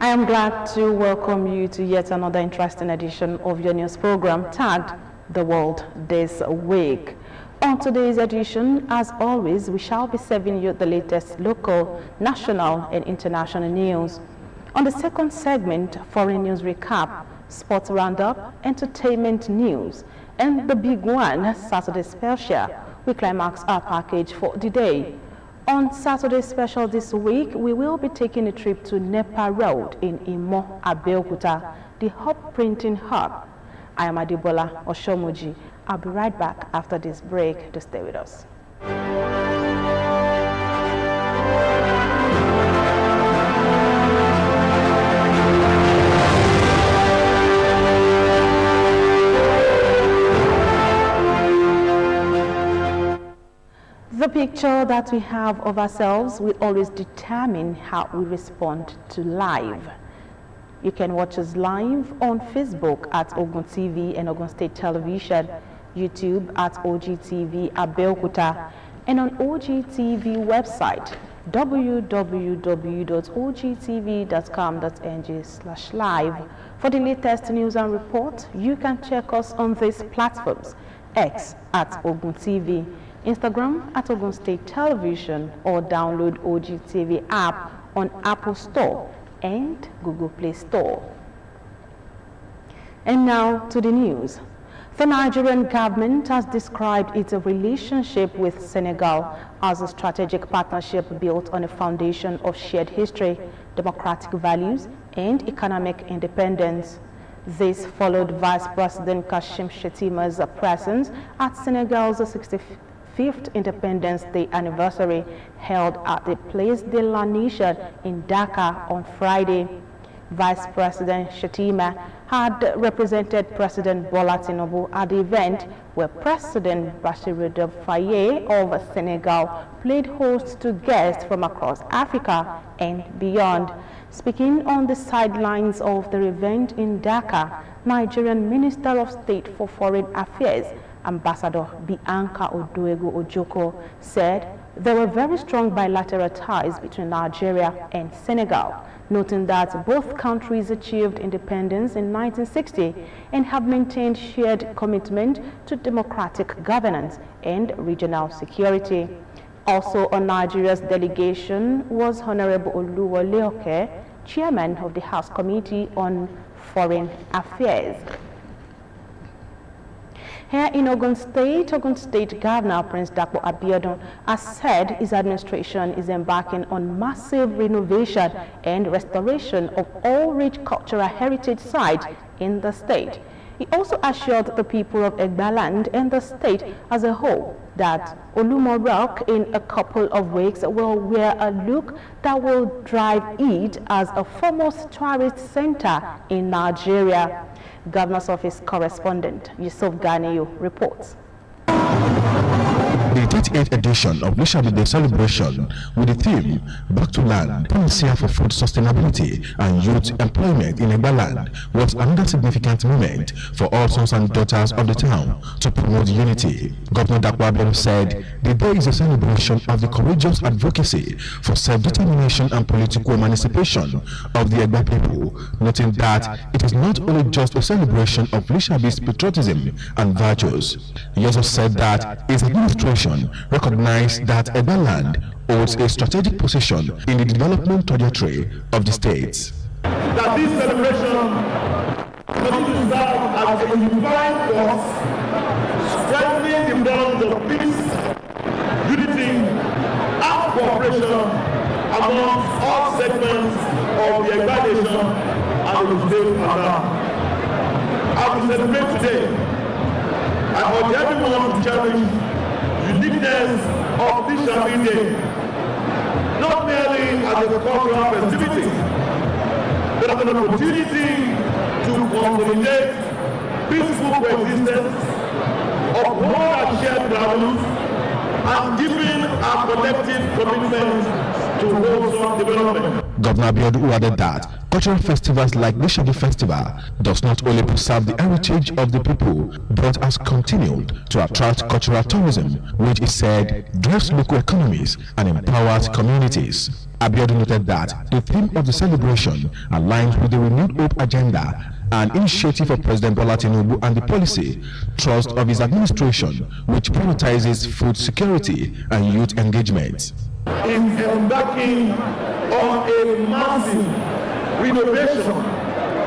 I am glad to welcome you to yet another interesting edition of your news program tagged The World This Week. On today's edition, as always, we shall be serving you the latest local, national and international news. On the second segment, foreign news recap, sports roundup, entertainment news, and the big one, Saturday Special, we climax our package for the day. On Saturday Special this week, we will be taking a trip to Nepa Road in Imo, Abeokuta, the hub printing hub. I am Adibola Oshomuji. I'll be right back after this break to stay with us. The picture that we have of ourselves will always determine how we respond to live. You can watch us live on Facebook at Ogtv and Ogun State Television, YouTube at Ogtv Abeokuta, and on Ogtv website www.ogtv.com.ng/live. For the latest news and reports, you can check us on these platforms: X at Ogun TV, Instagram at Ogun State Television, or download Ogtv app on Apple Store and Google Play Store. And now to the news. The Nigerian government has described its relationship with Senegal as a strategic partnership built on a foundation of shared history, democratic values, and economic independence. This followed Vice President Kashim Shettima's presence at Senegal's 65th Independence Day anniversary held at the Place de la Nation in Dakar on Friday. Vice President Shettima had represented President Bola Tinubu at the event, where President Bassirou Faye of Senegal played host to guests from across Africa and beyond. Speaking on the sidelines of the event in Dakar, Nigerian Minister of State for Foreign Affairs, Ambassador Bianca Oduegu Ojoko, said there were very strong bilateral ties between Nigeria and Senegal, noting that both countries achieved independence in 1960 and have maintained shared commitment to democratic governance and regional security. Also on Nigeria's delegation was Honorable Oluwole Oke, Chairman of the House Committee on Foreign Affairs. Here in Ogun State Governor Prince Dapo Abiodun has said his administration is embarking on massive renovation and restoration of all rich cultural heritage sites in the state. He also assured the people of Egbaland and the state as a whole that Olumo Rock in a couple of weeks will wear a look that will drive it as a foremost tourist center in Nigeria. Governor's Office correspondent Yusuf Ganiyu reports. The 38th edition of Lishabi Day celebration with the theme Back to Land, Panacea for Food Sustainability and Youth Employment in Egbaland was another significant moment for all sons and daughters of the town to promote unity. Governor Dapo Abiodun said the day is a celebration of the courageous advocacy for self-determination and political emancipation of the Egba people, noting that it is not only just a celebration of Lishabi's patriotism and virtues. He also said that his administration recognized that Egbaland holds a strategic position in the development trajectory of the state. That this celebration continues to serve as a unifying force, strengthening the bonds of peace, unity, and cooperation amongst all segments of the Egba nation and the state of As we celebrate today, I urge everyone to cherish uniqueness of this Shabi Day, not merely as a cultural festivity, but as an opportunity to consolidate peaceful coexistence, uphold our shared values, and deepen our collective commitment to wholesome development. Governor Abiodun added that cultural festivals like the Shadi Festival does not only preserve the heritage of the people, but has continued to attract cultural tourism, which is said drives local economies and empowers communities. Abiodun noted that the theme of the celebration aligns with the Renewed Hope agenda, an initiative of President Bola Tinubu and the policy thrust of his administration, which prioritizes food security and youth engagement. In embarking on a massive renovation,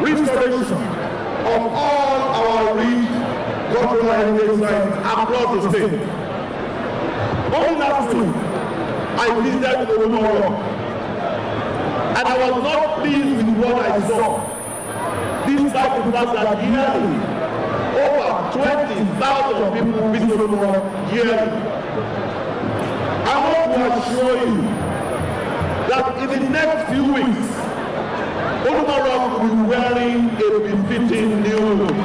restoration of all our rich cultural heritage sites across the state. Only last week, I visited Ogtv, and I was not pleased with what I saw. Despite the fact that yearly, over 20,000 people visit Ogtv yearly. I want to assure you that in the next few weeks, Ogtv will be wearing a befitting new look.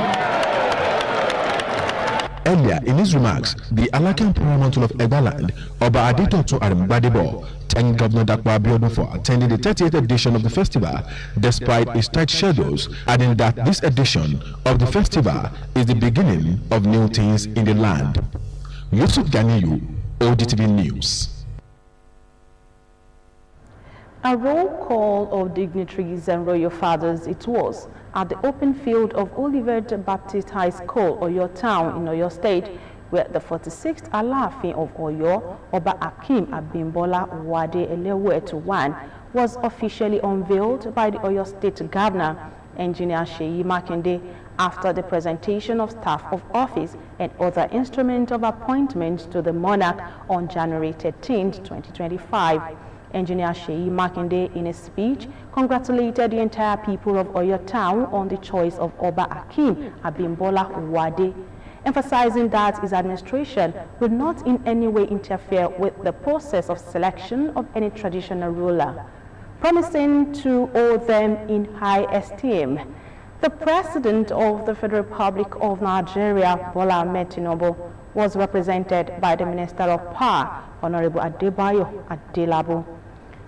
Earlier in his remarks, the Alakan Paramount of Egbaland, Oba Adetotu Arimbadebo, thanked Governor Dapo Abiodun for attending the 38th edition of the festival despite his tight schedules, adding that this edition of the festival is the beginning of new things in the land. Yusuf Ganiyu, Ogtv News. A roll call of dignitaries and royal fathers it was at the open field of Olivet Baptist High School, Oyo Town in Oyo State, where the 46th Alaafin of Oyo, Oba Akim Abimbola Wade Elewetuwan, was officially unveiled by the Oyo State Governor, Engineer Seyi Makinde, after the presentation of staff of office and other instruments of appointment to the monarch on January 13, 2025. Engineer Seyi Makinde, in a speech, congratulated the entire people of Oyo Town on the choice of Oba Akim Abimbola Wade, emphasizing that his administration will not in any way interfere with the process of selection of any traditional ruler, promising to hold them in high esteem. The President of the Federal Republic of Nigeria, Bola Ahmed Tinubu, was represented by the Minister of Power, Honorable Adebayo Adelabu.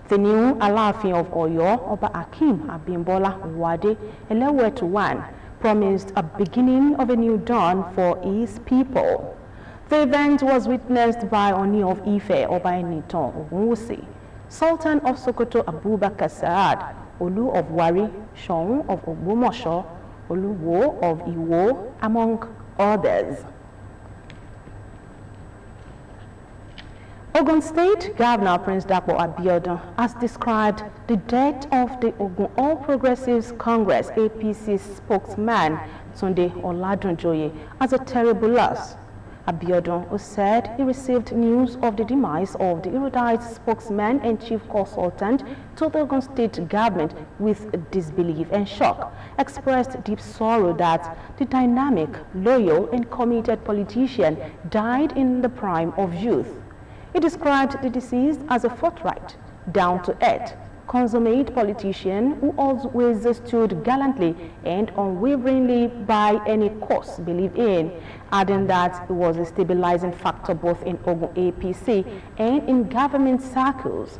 The new Alaafin of Oyo, Oba Akim Abimbola Wade Elewetuwan, promised a beginning of a new dawn for his people. The event was witnessed by Oni of Ife, Oba Enitan Ogunwusi, Sultan of Sokoto Abubakar Saad, Olu of Wari, Shon of Ogbomosho, Oluwo of Iwo, among others. Ogun State Governor Prince Dapo Abiodun has described the death of the Ogun All Progressives Congress APC spokesman Tunde Oladunjoye as a terrible loss. Abiodun, who said he received news of the demise of the erudite spokesman and chief consultant to the Ogun State government with disbelief and shock, expressed deep sorrow that the dynamic, loyal and committed politician died in the prime of youth. He described the deceased as a forthright, down-to-earth, consummate politician who always stood gallantly and unwaveringly by any cause believed in, adding that he was a stabilizing factor both in Ogun APC and in government circles.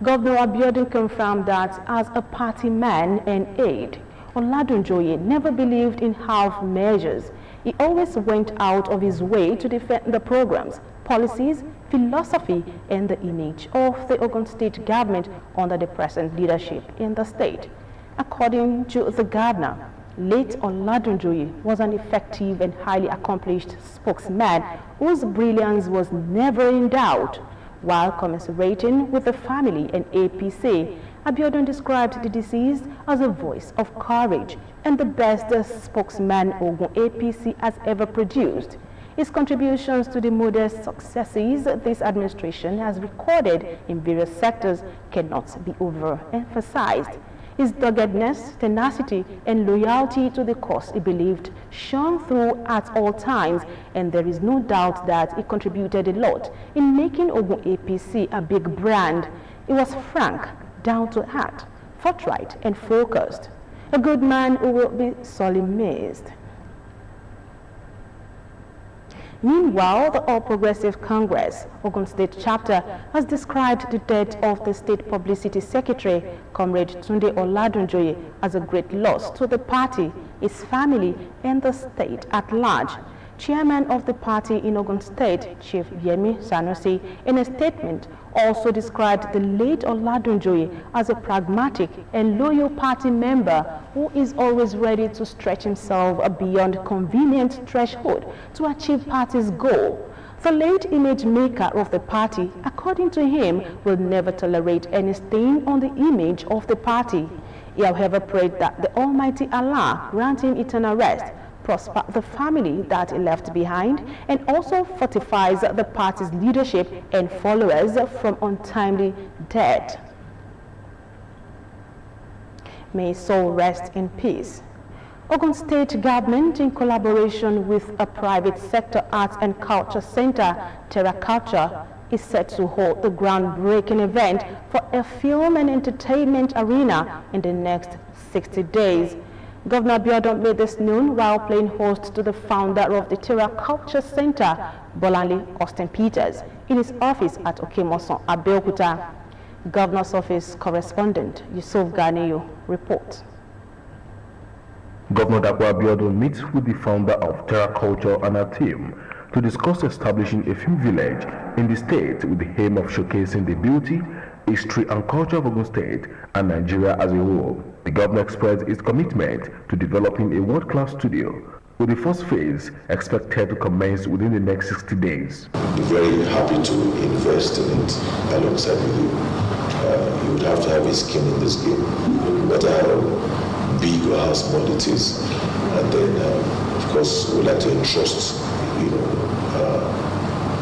Governor Abiodun confirmed that as a party man and aide, Oladunjoye never believed in half measures. He always went out of his way to defend the programs, policies, philosophy, and the image of the Ogun State government under the present leadership in the state. According to the governor, late Oladunjoye was an effective and highly accomplished spokesman whose brilliance was never in doubt. While commiserating with the family and APC, Abiodun described the deceased as a voice of courage and the best spokesman Ogun APC has ever produced. His contributions to the modest successes this administration has recorded in various sectors cannot be overemphasized. His doggedness, tenacity, and loyalty to the cause he believed shone through at all times, and there is no doubt that he contributed a lot in making Ogun APC a big brand. He was frank, down to earth, forthright, and focused. A good man who will be sorely missed. Meanwhile, the All Progressive Congress, Ogun State Chapter, has described the death of the State Publicity Secretary, Comrade Tunde Oladunjoye, as a great loss to the party, his family, and the state at large. Chairman of the party in Ogun State, Chief Yemi Sanusi, in a statement, also described the late Oladunjoye as a pragmatic and loyal party member who is always ready to stretch himself beyond convenient threshold to achieve party's goal. The late image maker of the party, according to him, will never tolerate any stain on the image of the party. He, however, prayed that the Almighty Allah grant him eternal rest, prosper the family that he left behind, and also fortifies the party's leadership and followers from untimely death. May his soul rest in peace. Ogun State government, in collaboration with a private sector arts and culture center, Terra Culture, is set to hold the groundbreaking event for a film and entertainment arena in the next 60 days. Governor Abiodun made this known while playing host to the founder of the Terra Culture Center, Bolanle Austin Peters, in his office at Okemoson, Abeokuta. Governor's office correspondent Yusuf Ganiyu reports. Governor Dapo Abiodun meets with the founder of Terra Culture and her team to discuss establishing a film village in the state with the aim of showcasing the beauty, history and culture of Ogun State and Nigeria as a whole. The governor expressed his commitment to developing a world-class studio, with the first phase expected to commence within the next 60 days. We're very happy to invest in it alongside with you. You would have to have a skin in this game, no matter how big or how small it is. And then, of course, we'd like to entrust,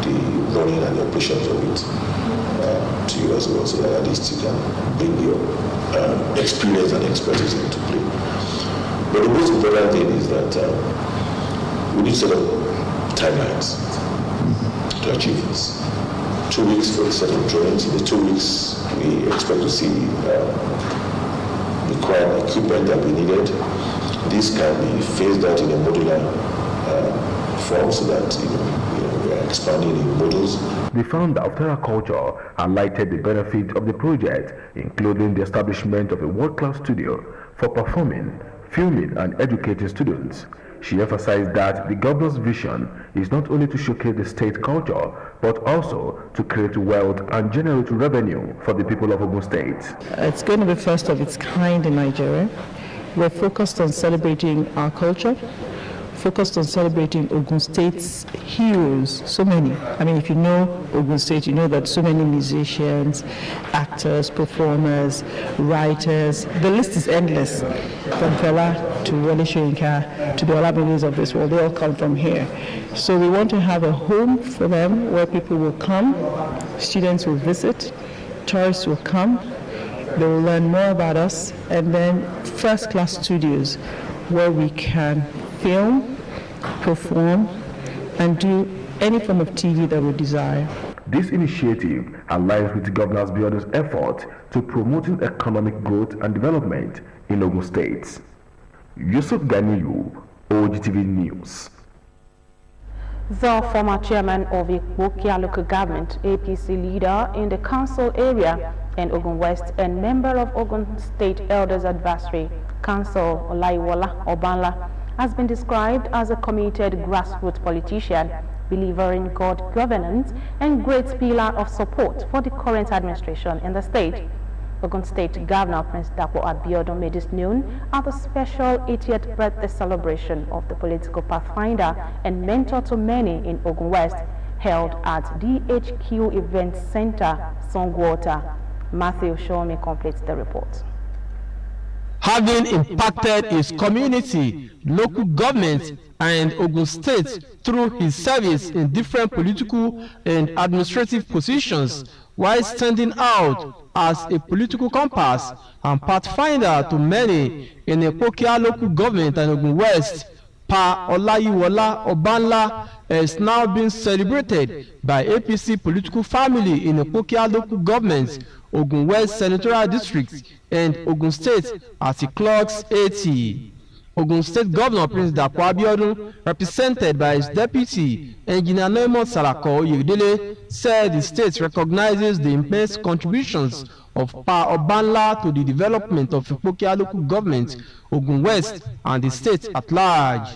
the running and the operations of it to you as well, so that at least you can bring your experience and expertise into play. But the most important thing is that we need to set up timelines to achieve this. 2 weeks for the set of drawings. In the 2 weeks, we expect to see required equipment that we needed. This can be phased out in a modular form so that we are expanding in modules. The founder of Terra Culture highlighted the benefit of the project, including the establishment of a world-class studio for performing, filming and educating students. She emphasized that the governor's vision is not only to showcase the state culture, but also to create wealth and generate revenue for the people of Ogun State. It's going to be first of its kind in Nigeria. We're focused on celebrating our culture, focused on celebrating Ogun State's heroes, so many. I mean, if you know Ogun State, you know that so many musicians, actors, performers, writers, the list is endless. From Fela to Wole Soyinka to the Olamides of this world, they all come from here. So we want to have a home for them where people will come, students will visit, tourists will come, they will learn more about us, and then first-class studios where we can film, perform, and do any form of TV that we desire. This initiative aligns with Governor Abiodun's effort to promoting economic growth and development in Ogun State. Yusuf Ganiyu, Ogtv News. The former chairman of Ikwokia local government, APC leader in the council area in Ogun West and member of Ogun State Elders Advisory Council, Olaiwola Obanla, has been described as a committed grassroots politician, believer in good governance and great pillar of support for the current administration in the state. Ogun State Governor Prince Dapo Abiodun made this known at the special 80th birthday celebration of the political pathfinder and mentor to many in Ogun West, held at DHQ Event Center, Songwater. Matthew Shomi completes the report. Having impacted his community, local government, and Ogun State through his service in different political and administrative positions, while standing out as a political compass and pathfinder to many in Ikwokia local government and Ogun West, Pa Olaiwola Obanla has now been celebrated by APC political family in Ikwokia local government, Ogun West Senatorial District, and Ogun State as he clocks 80. Ogun State Governor Prince Dapo Abiodun, represented by his deputy, Engineer Noemon Salako Oyedele, said the state recognizes the immense contributions of Pa Obanla to the development of Ipokia local government, Ogun West, and the state at large.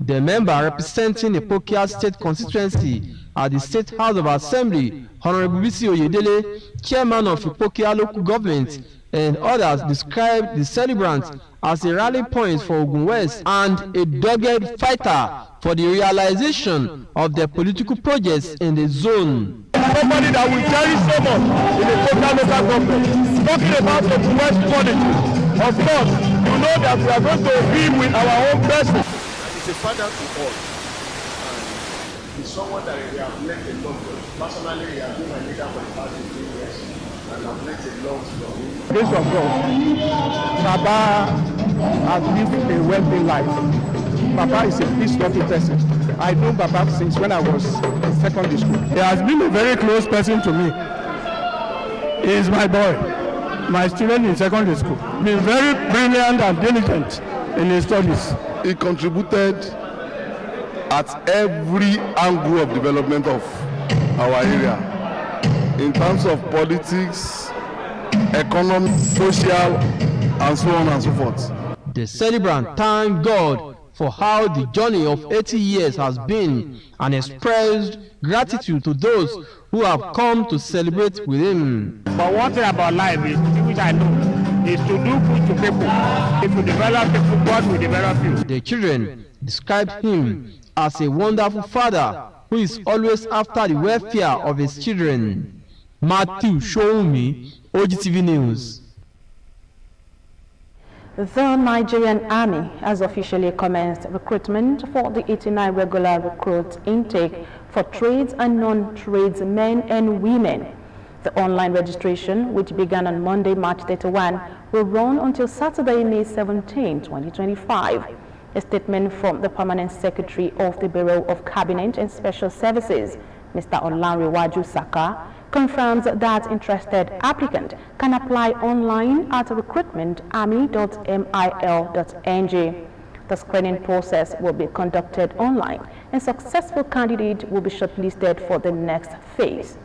The member representing Ipokia State constituency at the State House of Assembly, Honorable Bisi Oyedele, chairman of Ipokia local government, and others described the celebrants as a rallying point for Ogun West and a dogged fighter for the realization of their political projects in the zone. Somebody that we cherish so much in the Ipokia local government. Talking about Ogun West politics, of course, you know that we are going to be with our own person. He's a father to all. And he's someone that we have learned a lot from. Personally, he has been my leader for the past 15 years. And I've learned a lot from him. Grace of God, Baba has lived a wealthy life. Baba is a peace-loving person. I know Baba since when I was in secondary school. He has been a very close person to me. He is my boy, my student in secondary school. Been very brilliant and diligent in his studies. He contributed at every angle of development of our area, in terms of politics, economy, social, and so on and so forth. The celebrant thanked God for how the journey of 80 years has been and expressed gratitude to those who have come to celebrate with him. But one thing about life is, which I know, is to do good to people. If you develop people, God will develop you. The children described him as a wonderful father who is always after the welfare of his children. Matthew Shoumi, Ogtv News. The Nigerian Army has officially commenced recruitment for the 89 regular recruit intake for trades and non-trades men and women. The online registration, which began on Monday, March 31, will run until Saturday, May 17, 2025. A statement from the Permanent Secretary of the Bureau of Cabinet and Special Services, Mr. Olanrewaju Saka, confirms that interested applicant can apply online at recruitmentarmy.mil.ng. The screening process will be conducted online and successful candidate will be shortlisted for the next phase.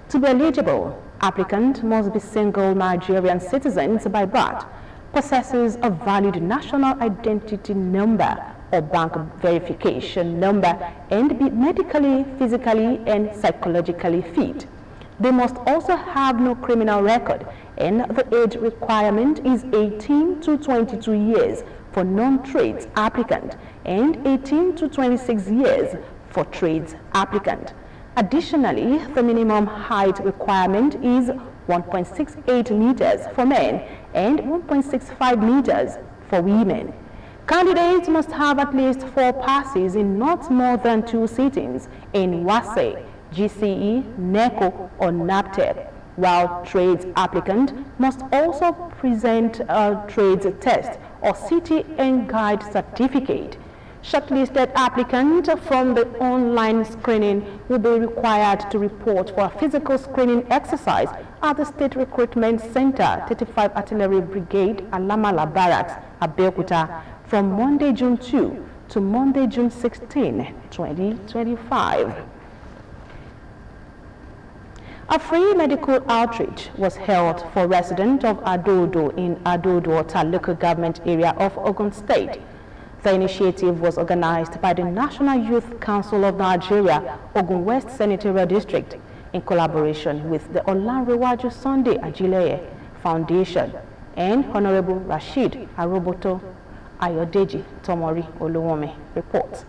To be eligible, applicant must be single Nigerian citizens by birth, possesses a valid national identity number or bank verification number, and be medically, physically, and psychologically fit. They must also have no criminal record, and the age requirement is 18 to 22 years for non-trades applicant and 18 to 26 years for trades applicant. Additionally, the minimum height requirement is 1.68 meters for men and 1.65 meters for women. Candidates must have at least 4 passes in not more than 2 sittings in WASE, GCE, NECO, or NAPTEP, while trades applicant must also present a trades test or city and guide certificate. Shortlisted applicant from the online screening will be required to report for a physical screening exercise at the State Recruitment Center, 35 Artillery Brigade, Alamala Barracks, Abeokuta, from Monday, June 2 to Monday, June 16, 2025. A free medical outreach was held for residents of Adodo in Adodo local government area of Ogun State. The initiative was organized by the National Youth Council of Nigeria, Ogun West Senatorial District, in collaboration with the Olanrewaju Sunday Ajileye Foundation and Honorable Rashid Aroboto Ayodeji Tomori Oluwome reports.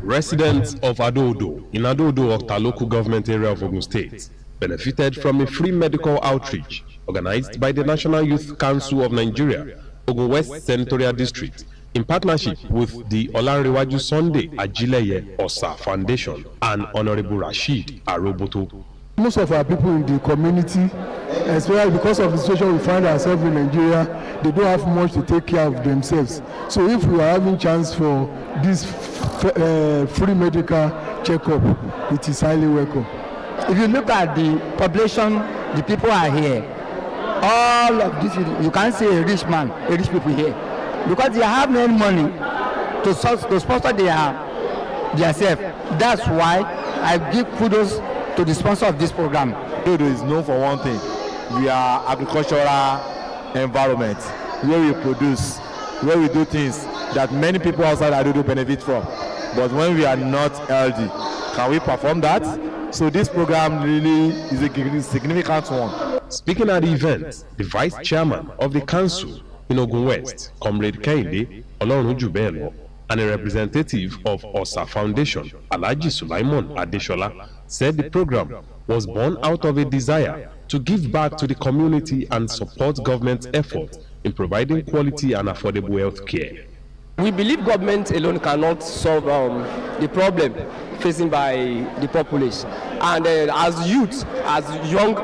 Residents of Adodo in Adodo Ogtv local government area of Ogun State benefited from a free medical outreach organized by the National Youth Council of Nigeria, Ogun West Senatorial District, in partnership with the Olanrewaju Sunday Ajileye Osa Foundation and Honorable Rashid Aroboto. Most of our people in the community, especially because of the situation we find ourselves in Nigeria, they don't have much to take care of themselves. So if we are having chance for this free medical checkup, it is highly welcome. If you look at the population, the people are here. All of this, you can't say a rich man, a rich people here, because they have no money to sponsor themselves. That's why I give kudos to the sponsor of this program. Adodo is known for one thing. We are agricultural environment where we produce, where we do things that many people outside Adodo benefit from. But when we are not healthy, can we perform that? So this program really is a significant one. Speaking at the event, the vice chairman of the council in Ogun West, Comrade Kehinde Olorunjubelo, and a representative of Osa Foundation, Alhaji Sulaiman Adeshola, said the program was born out of a desire to give back to the community and support government's effort in providing quality and affordable health care. We believe government alone cannot solve the problem facing by the populace. And as youth, as young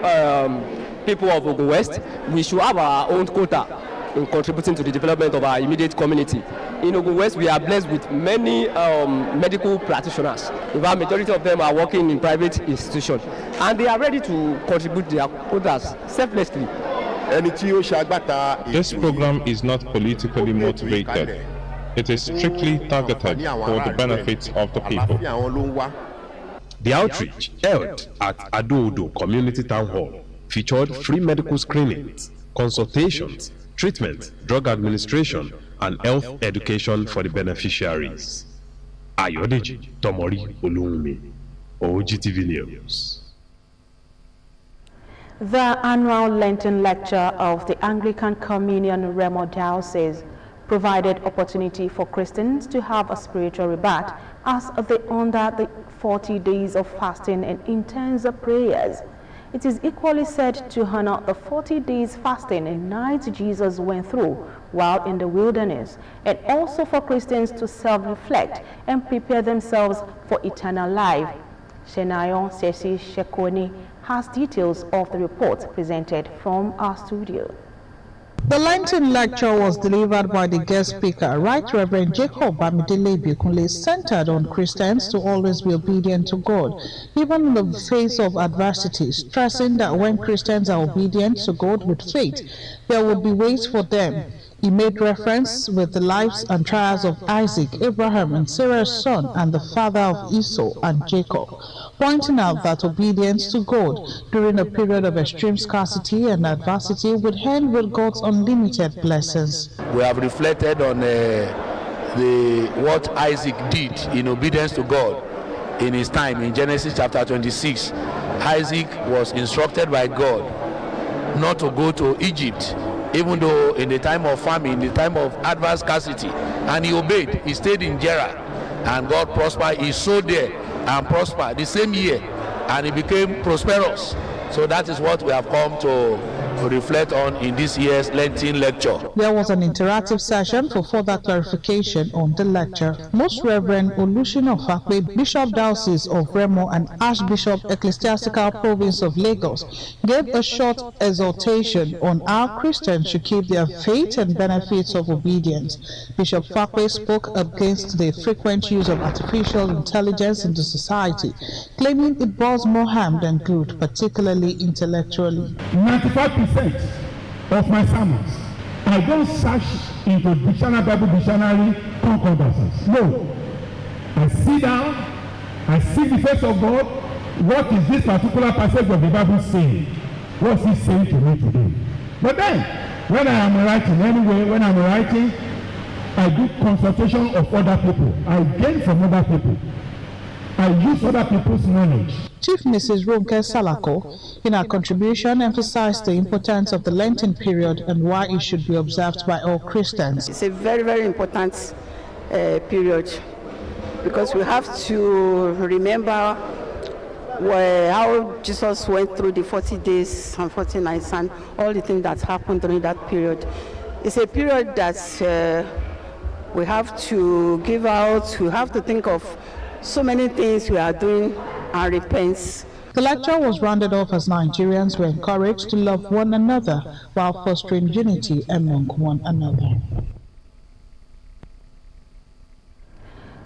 people of Ogun West, we should have our own quota in contributing to the development of our immediate community. In Ogun West, we are blessed with many medical practitioners. In fact, majority of them are working in private institutions, and they are ready to contribute their quotas selflessly. This program is not politically motivated. It is strictly targeted for the benefit of the people. The outreach held at Adodo Community Town Hall featured free medical screenings, consultations, treatment, drug administration, and health education for the beneficiaries. Ayodeji Tomori Olunmi, Ogtv News. The annual Lenten lecture of the Anglican Communion Remo Diocese provided opportunity for Christians to have a spiritual rebirth as they under the 40 days of fasting and intense prayers. It is equally said to honor the 40 days fasting and nights Jesus went through while in the wilderness, and also for Christians to self-reflect and prepare themselves for eternal life. Shenayon Sesi Shekoni has details of the report presented from our studio. The Lenten lecture was delivered by the guest speaker, Right Reverend Jacob Bamidele Bikunle, centered on Christians to always be obedient to God, even in the face of adversity, stressing that when Christians are obedient to God with faith, there will be ways for them. He made reference with the lives and trials of Isaac, Abraham, and Sarah's son, and the father of Esau and Jacob, pointing out that obedience to God during a period of extreme scarcity and adversity would end with God's unlimited blessings. We have reflected on what Isaac did in obedience to God in his time. In Genesis chapter 26, Isaac was instructed by God not to go to Egypt, even though in the time of famine, in the time of adverse scarcity, and he obeyed. He stayed in Gerar, and God prospered. He sowed there and prospered the same year, and he became prosperous. So that is what we have come to reflect on in this year's Lenten lecture. There was an interactive session for further clarification on the lecture. Most Reverend Olushina Fakwe, Bishop Diocese of Remo and Archbishop Ecclesiastical Province of Lagos, gave a short exhortation on how Christians should keep their faith and benefits of obedience. Bishop Fakwe spoke against the frequent use of artificial intelligence in the society, claiming it does more harm than good, particularly intellectually. 95% of my sermons, I don't search into dictionary, Bible dictionary, concordances. No. I sit down, I see the face of God. What is this particular passage of the Bible saying? What's he saying to me today? But then, when I am writing, I do consultation of other people. I gain from other people. I use other people's knowledge. Chief Mrs. Ronke Salako, in her contribution, emphasized the importance of the Lenten period and why it should be observed by all Christians. It's a very, very important period because we have to remember how Jesus went through the 40 days and 40 nights and all the things that happened during that period. It's a period that we have to give out, we have to think of so many things we are doing and repent. The lecture was rounded off as Nigerians were encouraged to love one another while fostering unity among one another.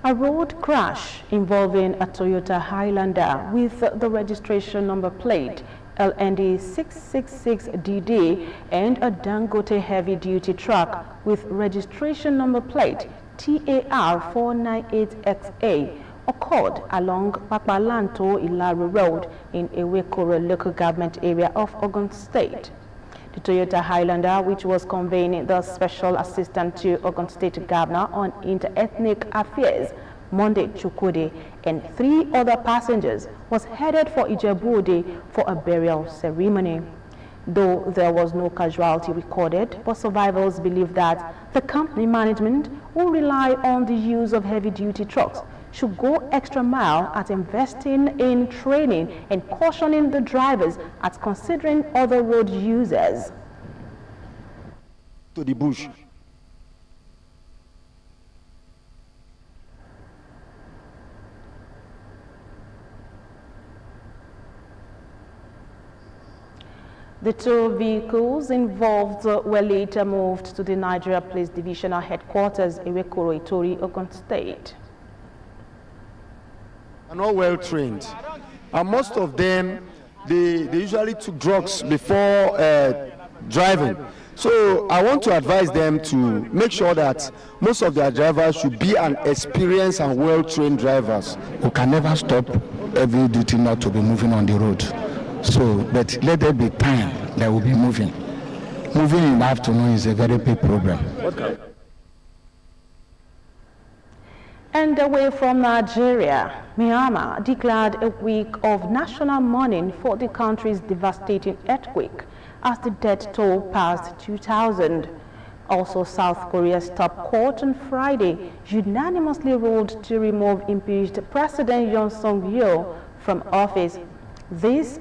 A road crash involving a Toyota Highlander with the registration number plate LND 666DD and a Dangote heavy-duty truck with registration number plate TAR 498XA occurred along Papalanto Ilaro Road in Ewekoro local government area of Ogun State. The Toyota Highlander, which was conveying the special assistant to Ogun State Governor on Inter-Ethnic Affairs, Monday Chukwudi, and 3 other passengers, was headed for Ijebu-Ode for a burial ceremony. Though there was no casualty recorded, but survivors believe that the company management, who rely on the use of heavy-duty trucks, should go extra mile at investing in training and cautioning the drivers at considering other road users. To the bush. The 2 vehicles involved were later moved to the Nigeria Police Divisional Headquarters, Ewekoro, Itori, Ogun State. Are not well trained, and most of them they usually took drugs before driving. So I want to advise them to make sure that most of their drivers should be an experienced and well trained drivers. We can never stop every duty not to be moving on the road. So, but let there be time that will be moving. Moving in the afternoon is a very big problem. Okay. And away from Nigeria, Myanmar declared a week of national mourning for the country's devastating earthquake as the death toll passed 2,000. Also, South Korea's top court on Friday unanimously ruled to remove impeached President Yoon Suk-yeol from office. This